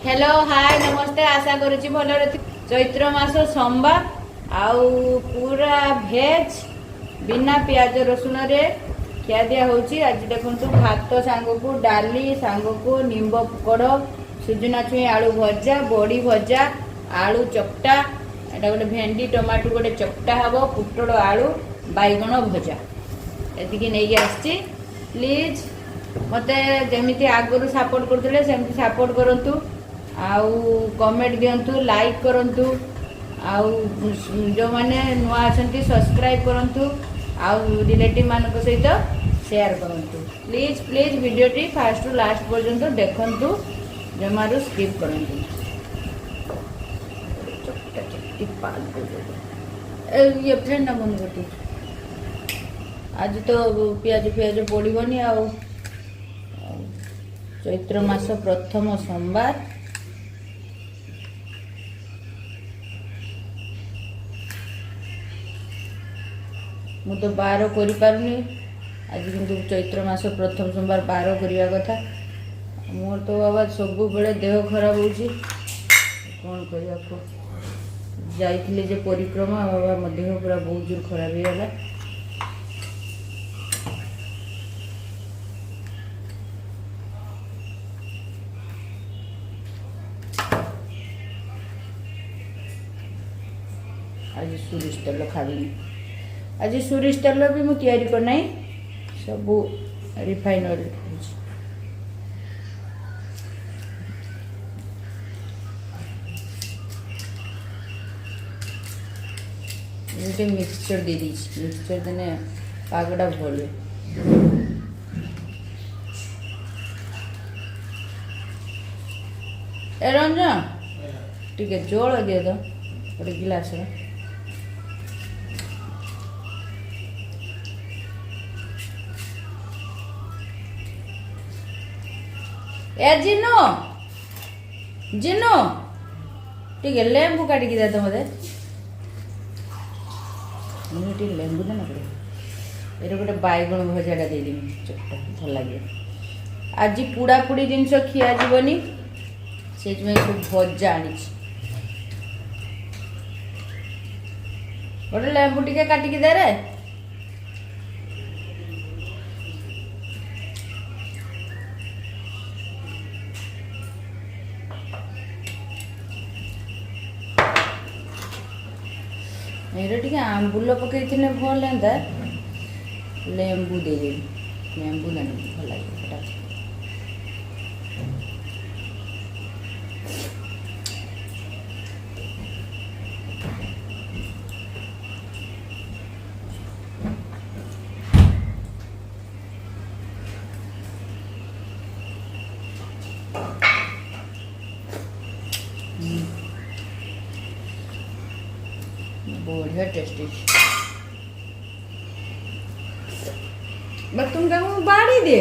Hello hi नमस्ते आशा करुच्ची भल चैत्र मास सोमवार आउ पूरा भेज बिना प्याज रसुण रे खिया दिया होची। आज देखु भात सांग को डाली सांग को निंब पकड़ सुजना छुई आलू भजा बड़ी भजा आलू चकटा एटा गोटे भेंडी टमाटो गोटे चकटा हम पुटल आलू बैगण भजा एतिकी नहीं आसची। प्लीज मते जमीती आगुरी सपोर्ट करते सेमती सपोर्ट करंतु आउ कमेंट दिंतु लाइक करंतु आउ जो माने नुआ अछंती सब्सक्राइब करंतु आउ रिलेटिव मानक सहित शेयर करंतु। प्लीज प्लीज वीडियो टी फास्ट टू लास्ट पर्यंत देखंतु जमारू स्किप करंतु। ये फ्रेंड ना बंद करती आज तो पियाज पियाज पड़ोनी आउ चैत्र मास प्रथम सोमवार मु तो बार कर पारुनी आज किंतु चैत्र मास प्रथम सोमवार बार करवा कथा मोर तो बाबा सब बेले देह खराब होची कौन करया को जाइथिले जे परिक्रमा बाबा मो देह पूरा बहुत जोर खराब हो गला। आज सोरिष तेल खावी आज सोरिष तेल भी मु तैयारी करना सब रिफाइन ऑयल ये मिक्सचर दे दी मिक्सचर देने पागड़ा भल ए रंजन टिके जल दे दो गोटे गिलास ए जिनो जिनो टिके लेंबू काटिकी दे तो मते मुझे लेंबू देना पड़े ये गोटे बैगण भजाटा देदेमी चकटा भल लगे। आज पुड़ा पुड़ी जिनस खिया जीवनी से सब भजा आनी गोटे लेंबू टिके काटिकी दे रे ये आंबुल पकई भल था लेंबू दे लेंबू देने भल लगे बढ़िया टेस्टी बस तुम क्या बाड़ी दे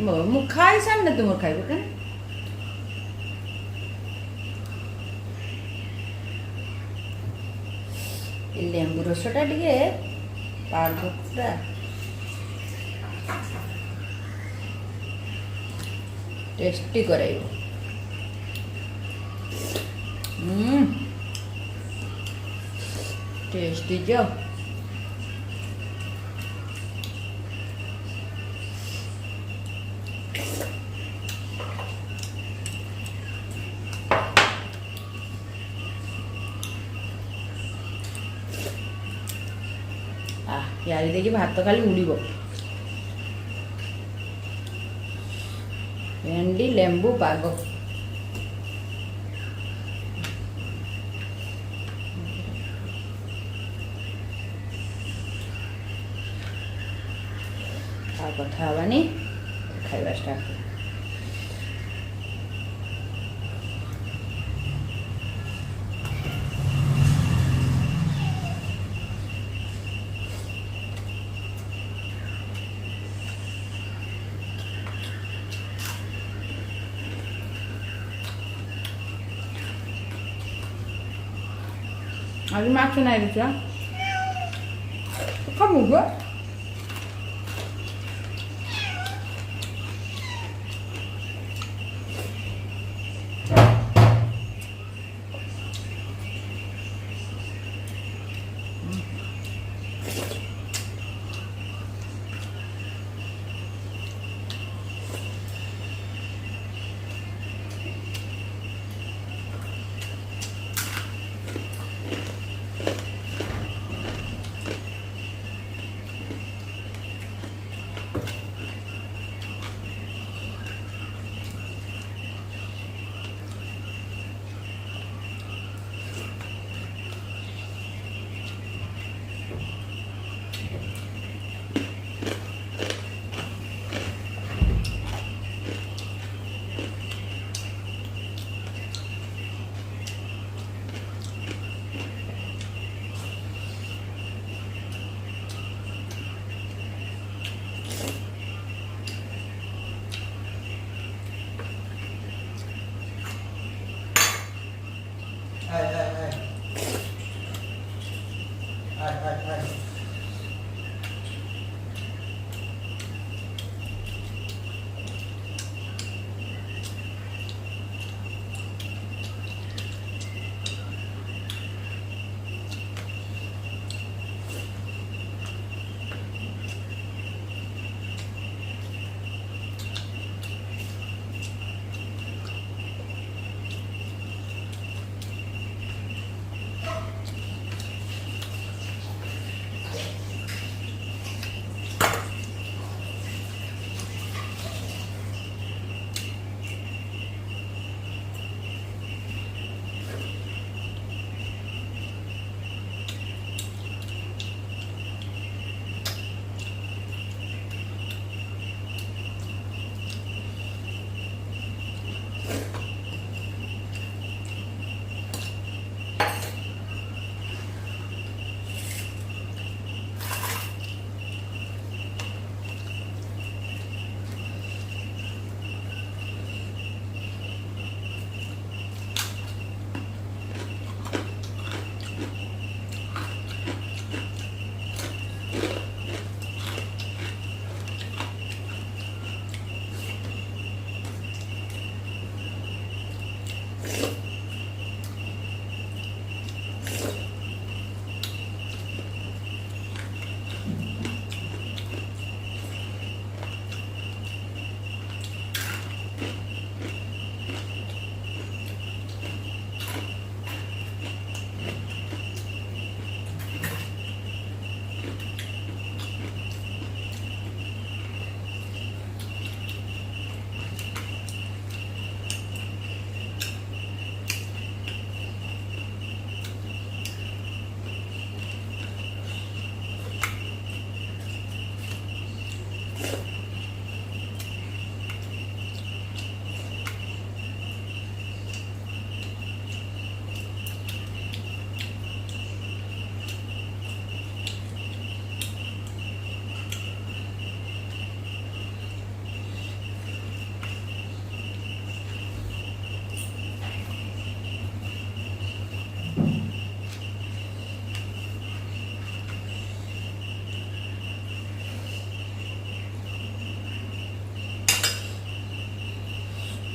मु खाई सामने तुम खाइब क्या लेंबू रसटा टे पागटा टेस्टी कराइब टेस्टी जो यारी देखिए भात खाली उड़ीब भेंडी लेंबू पाग कथा हवानी खाइबा स्टार्ट अभी माछ नहीं रुचा खामुगा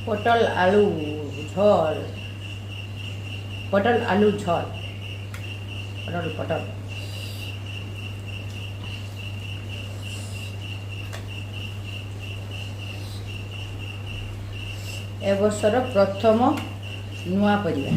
পটল আলু ঝোল, পটল আলু ঝোল, পটল পটল। এ বছর প্রথম নূয়া পরিবা।